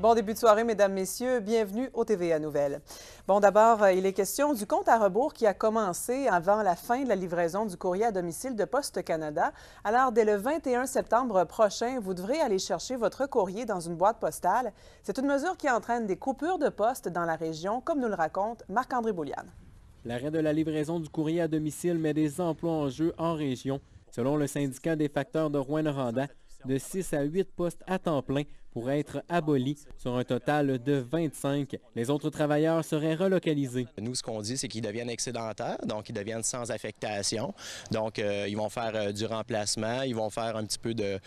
Bon début de soirée, mesdames, messieurs. Bienvenue au TVA Nouvelles. Bon, d'abord, il est question du compte à rebours qui a commencé avant la fin de la livraison du courrier à domicile de Poste Canada. Alors, dès le 21 septembre prochain, vous devrez aller chercher votre courrier dans une boîte postale. C'est une mesure qui entraîne des coupures de poste dans la région, comme nous le raconte Marc-André Bouliane. L'arrêt de la livraison du courrier à domicile met des emplois en jeu en région. Selon le syndicat des facteurs de Rouyn-Noranda, de 6 à 8 postes à temps plein pourraient être abolis sur un total de 25. Les autres travailleurs seraient relocalisés. Nous, ce qu'on dit, c'est qu'ils deviennent excédentaires, donc ils deviennent sans affectation. Donc, ils vont faire du remplacement, ils vont faire un petit peu de...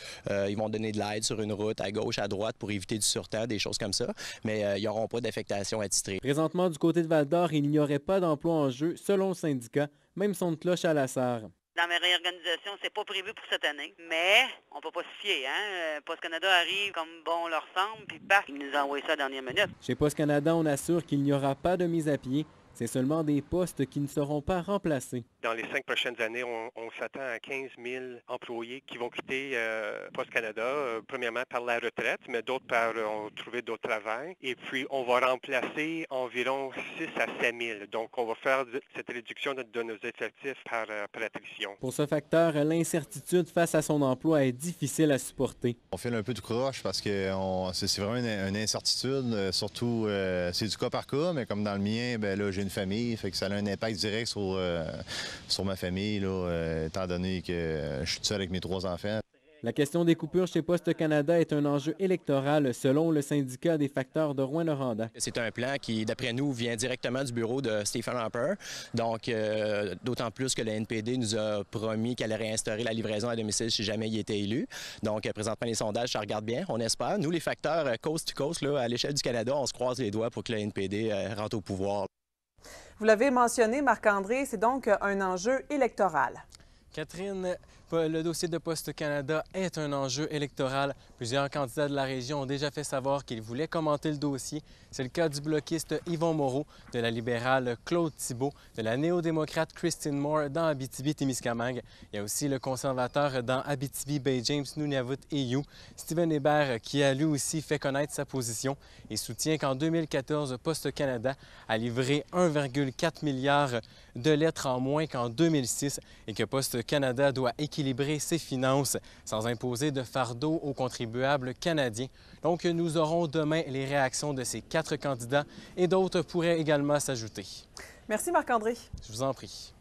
ils vont donner de l'aide sur une route à gauche, à droite pour éviter du surtemps, des choses comme ça, mais ils n'auront pas d'affectation attitrée. Présentement, du côté de Val-d'Or, il n'y aurait pas d'emploi en jeu, selon le syndicat, même son de cloche à la serre. Dans mes réorganisations, c'est pas prévu pour cette année, mais on peut pas se fier, hein? Poste Canada arrive comme bon leur semble, puis paf, ils nous envoient ça à la dernière minute. Chez Poste Canada, on assure qu'il n'y aura pas de mise à pied. C'est seulement des postes qui ne seront pas remplacés. Dans les 5 prochaines années, on s'attend à 15 000 employés qui vont quitter Poste Canada, premièrement par la retraite, mais d'autres par trouver d'autres travail. Et puis, on va remplacer environ 6 à 7 000. Donc, on va faire cette réduction de nos effectifs par attrition. Pour ce facteur, l'incertitude face à son emploi est difficile à supporter. On file un peu de croche parce que c'est vraiment une incertitude. Surtout, c'est du cas par cas, mais comme dans le mien, ben là, j'ai une famille, fait que ça a un impact direct sur ma famille, là, étant donné que je suis seul avec mes 3 enfants. La question des coupures chez Poste Canada est un enjeu électoral, selon le syndicat des facteurs de Rouyn-Noranda. C'est un plan qui, d'après nous, vient directement du bureau de Stephen Harper. Donc, d'autant plus que le NPD nous a promis qu'elle allait réinstaurer la livraison à domicile si jamais il était élu. Donc, présentement, les sondages, ça regarde bien, on espère. Nous, les facteurs coast to coast, là, à l'échelle du Canada, on se croise les doigts pour que le NPD rentre au pouvoir. Vous l'avez mentionné, Marc-André, c'est donc un enjeu électoral. Catherine, le dossier de Poste Canada est un enjeu électoral. Plusieurs candidats de la région ont déjà fait savoir qu'ils voulaient commenter le dossier. C'est le cas du bloquiste Yvon Moreau, de la libérale Claude Thibault, de la néo-démocrate Christine Moore dans Abitibi-Témiscamingue. Il y a aussi le conservateur dans Abitibi-Bay James Nunavut EU, Stephen Hébert, qui a lui aussi fait connaître sa position et soutient qu'en 2014, Poste Canada a livré 1,4 milliard de lettres en moins qu'en 2006 et que Poste Canada doit équilibrer ses finances sans imposer de fardeau aux contribuables canadiens. Donc, nous aurons demain les réactions de ces 4 candidats et d'autres pourraient également s'ajouter. Merci, Marc-André. Je vous en prie.